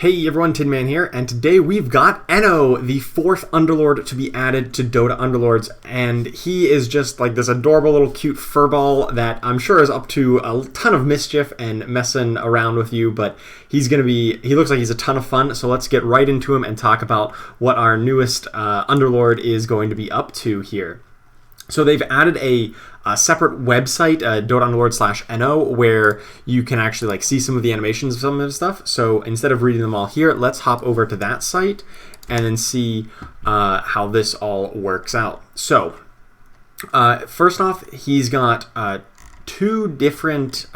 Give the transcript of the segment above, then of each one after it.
Hey everyone, Tinman here, and today we've got Enno, the 4th Underlord to be added to Dota Underlords, and he is just like this adorable little cute furball that I'm sure is up to a ton of mischief and messing around with you, but he looks like he's a ton of fun, so let's get right into him and talk about what our newest Underlord is going to be up to here. So they've added a separate website, Dota Underlords /Enno, where you can actually see some of the animations of some of the stuff. So instead of reading them all here, let's hop over to that site and then see how this all works out. So first off, he's got two different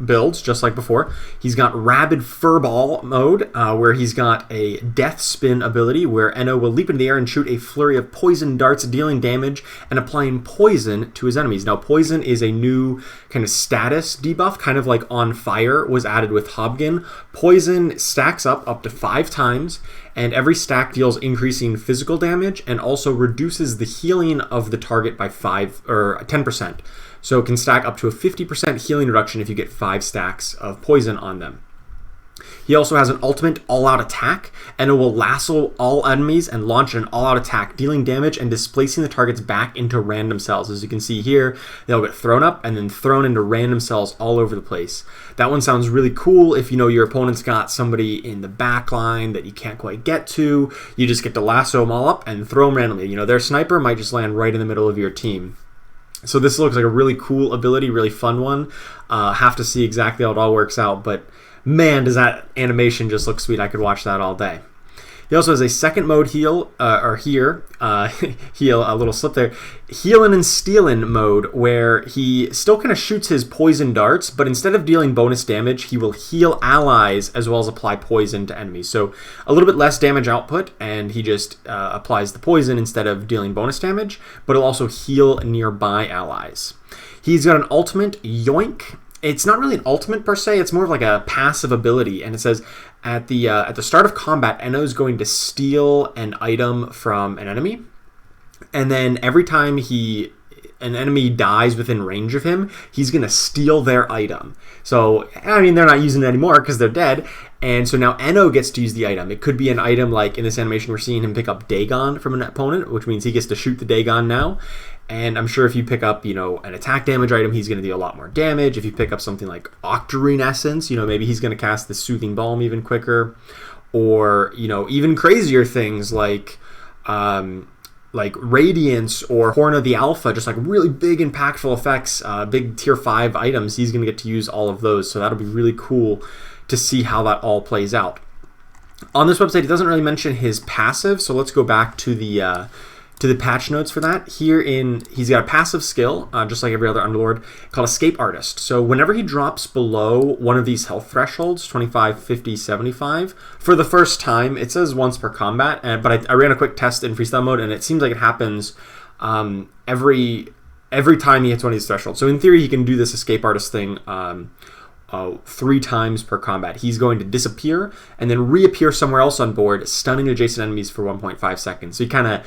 builds, just like before. He's got Rabid Furball mode, where he's got a death spin ability where Enno will leap into the air and shoot a flurry of poison darts, dealing damage and applying poison to his enemies. Now, poison is a new kind of status debuff, kind of like On Fire was added with Hobgin. Poison stacks up to 5 times, and every stack deals increasing physical damage and also reduces the healing of the target by 10%. So it can stack up to a 50% healing reduction if you get 5 stacks of poison on them. He also has an ultimate all-out attack, and it will lasso all enemies and launch an all-out attack, dealing damage and displacing the targets back into random cells. As you can see here, they'll get thrown up and then thrown into random cells all over the place. That one sounds really cool if you know your opponent's got somebody in the back line that you can't quite get to. You just get to lasso them all up and throw them randomly. You know, their sniper might just land right in the middle of your team. So this looks like a really cool ability, really fun one. Have to see exactly how it all works out, but man, does that animation just look sweet. I could watch that all day. He also has a second mode heal, heal, a little slip there, healing and stealing mode, where he still kind of shoots his poison darts, but instead of dealing bonus damage, he will heal allies as well as apply poison to enemies. So a little bit less damage output, and he just applies the poison instead of dealing bonus damage, but he'll also heal nearby allies. He's got an ultimate, Yoink. It's not really an ultimate per se, it's more of like a passive ability, and it says at the start of combat, Enno is going to steal an item from an enemy, and then every time an enemy dies within range of him, he's going to steal their item. So, I mean, they're not using it anymore because they're dead, and so now Enno gets to use the item. It could be an item like in this animation we're seeing him pick up Dagon from an opponent, which means he gets to shoot the Dagon now. And I'm sure if you pick up, an attack damage item, he's going to deal a lot more damage. If you pick up something like Octarine Essence, maybe he's going to cast the Soothing Balm even quicker. Or, even crazier things like Radiance or Horn of the Alpha, just like really big impactful effects, big tier 5 items. He's going to get to use all of those. So that'll be really cool to see how that all plays out. On this website, it doesn't really mention his passive. So let's go back to the patch notes for that. He's got a passive skill, just like every other Underlord, called Escape Artist. So whenever he drops below one of these health thresholds, 25, 50, 75, for the first time, it says once per combat, but I ran a quick test in freestyle mode, and it seems like it happens every time he hits one of these thresholds. So in theory, he can do this Escape Artist thing 3 times per combat. He's going to disappear and then reappear somewhere else on board, stunning adjacent enemies for 1.5 seconds. So he kind of,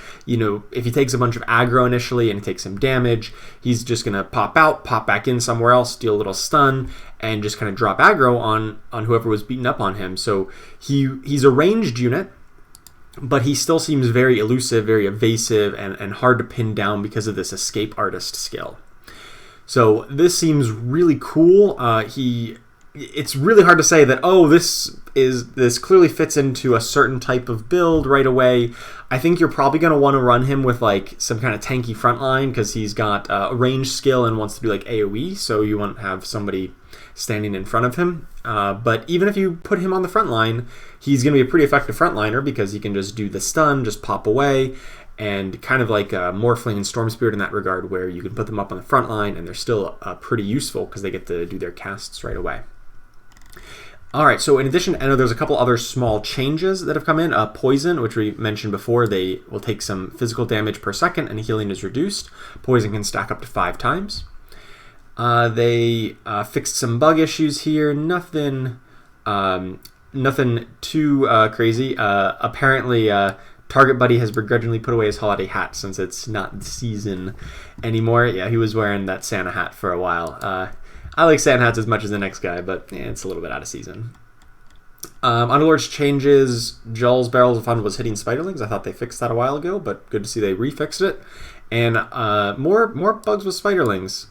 if he takes a bunch of aggro initially and he takes some damage, he's just going to pop out, pop back in somewhere else, deal a little stun, and just kind of drop aggro on whoever was beating up on him. So he's a ranged unit, but he still seems very elusive, very evasive, and hard to pin down because of this Escape Artist skill. So this seems really cool. It's really hard to say that, this clearly fits into a certain type of build right away. I think you're probably going to want to run him with some kind of tanky frontline because he's got a range skill and wants to do AoE, so you want to have somebody standing in front of him. But even if you put him on the front line, he's going to be a pretty effective frontliner because he can just do the stun, just pop away, and kind of like Morphling and Storm Spirit in that regard, where you can put them up on the front line and they're still pretty useful because they get to do their casts right away. Alright, so in addition to Enno, there's a couple other small changes that have come in. Poison, which we mentioned before, they will take some physical damage per second and healing is reduced. Poison can stack up to 5 times. They fixed some bug issues here. Nothing too crazy. Apparently, Target Buddy has begrudgingly put away his holiday hat since it's not the season anymore. Yeah, he was wearing that Santa hat for a while. I like Santa hats as much as the next guy, but it's a little bit out of season. Underlord's changes, Jell's Barrels of Fun was hitting spiderlings. I thought they fixed that a while ago, but good to see they refixed it. And more bugs with spiderlings.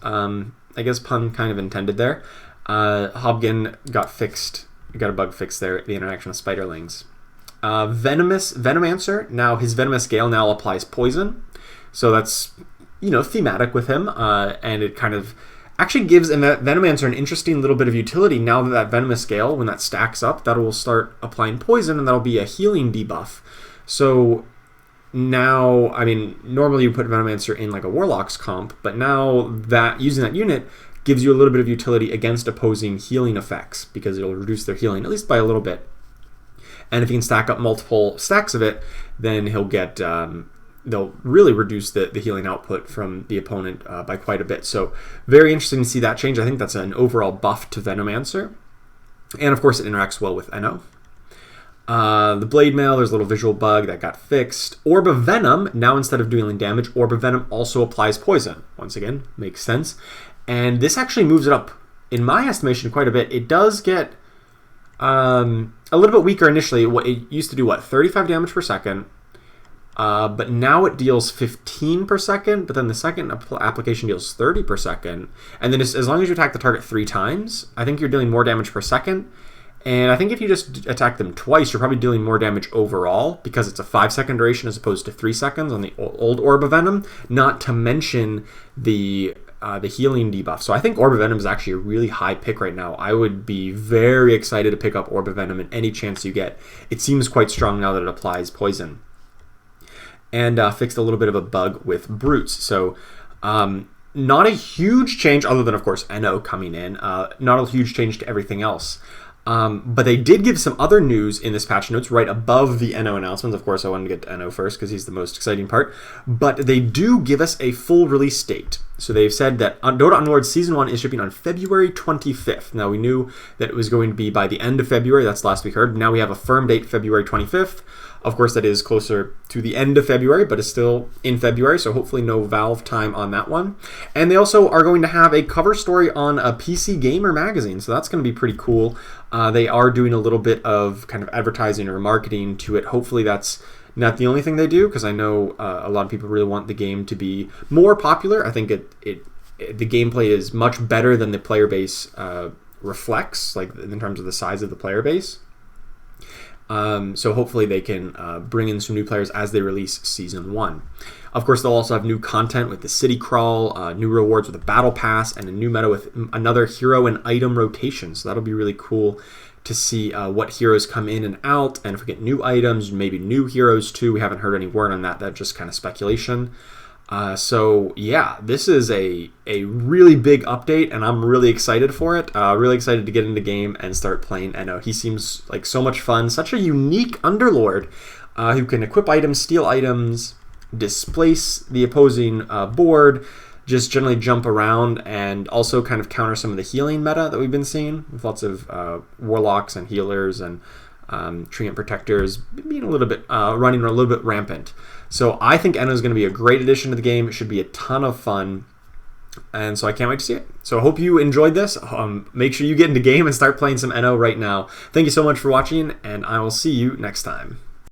I guess pun kind of intended there. Hobgin got a bug fixed there, the interaction with spiderlings. Venomancer, now his Venomous Gale now applies poison. So that's, thematic with him. And it kind of actually gives Venomancer an interesting little bit of utility now that Venomous Gale, when that stacks up, that will start applying poison, and that'll be a healing debuff. So now, normally you put Venomancer in like a Warlock's comp, but now that using that unit gives you a little bit of utility against opposing healing effects, because it'll reduce their healing, at least by a little bit. And if you can stack up multiple stacks of it, then he'll get... they'll really reduce the healing output from the opponent by quite a bit. So very interesting to see that change. I think that's an overall buff to Venomancer. And of course it interacts well with Enno. The Blade Mail, there's a little visual bug that got fixed. Orb of Venom, now instead of dealing damage, Orb of Venom also applies poison. Once again, makes sense. And this actually moves it up, in my estimation, quite a bit. It does get a little bit weaker initially. It used to do, 35 damage per second. But now it deals 15 per second, but then the second application deals 30 per second. And then as long as you attack the target 3 times, I think you're dealing more damage per second. And I think if you just attack them twice, you're probably dealing more damage overall, because it's a 5-second duration as opposed to 3 seconds on the old Orb of Venom, not to mention the healing debuff. So I think Orb of Venom is actually a really high pick right now. I would be very excited to pick up Orb of Venom in any chance you get. It seems quite strong now that it applies poison. And fixed a little bit of a bug with Brutes. So not a huge change, other than, of course, Enno coming in. Not a huge change to everything else. But they did give some other news in this patch notes right above the Enno announcements. Of course, I wanted to get to Enno first because he's the most exciting part. But they do give us a full release date. So they've said that Dota Underlords Season 1 is shipping on February 25th. Now, we knew that it was going to be by the end of February. That's the last we heard. Now we have a firm date, February 25th. Of course, that is closer to the end of February, but it's still in February, so hopefully no Valve time on that one. And they also are going to have a cover story on a PC Gamer magazine, so that's going to be pretty cool. They are doing a little bit of kind of advertising or marketing to it. Hopefully that's not the only thing they do, because I know a lot of people really want the game to be more popular. I think the gameplay is much better than the player base reflects, like in terms of the size of the player base. So hopefully they can bring in some new players as they release Season 1. Of course, they'll also have new content with the City Crawl, new rewards with a Battle Pass, and a new meta with another hero and item rotation. So that'll be really cool to see what heroes come in and out, and if we get new items, maybe new heroes too. We haven't heard any word on that. That's just kind of speculation. So yeah, this is a really big update, and I'm really excited for it. Really excited to get into game and start playing Enno. He seems like so much fun, such a unique Underlord who can equip items, steal items, displace the opposing board, just generally jump around, and also kind of counter some of the healing meta that we've been seeing with lots of warlocks and healers and treant protectors being a little bit running a little bit rampant. So I think Enno is going to be a great addition to the game. It should be a ton of fun, and so I can't wait to see it. So I hope you enjoyed this. Make sure you get into game and start playing some Enno right now. Thank you so much for watching, and I will see you next time.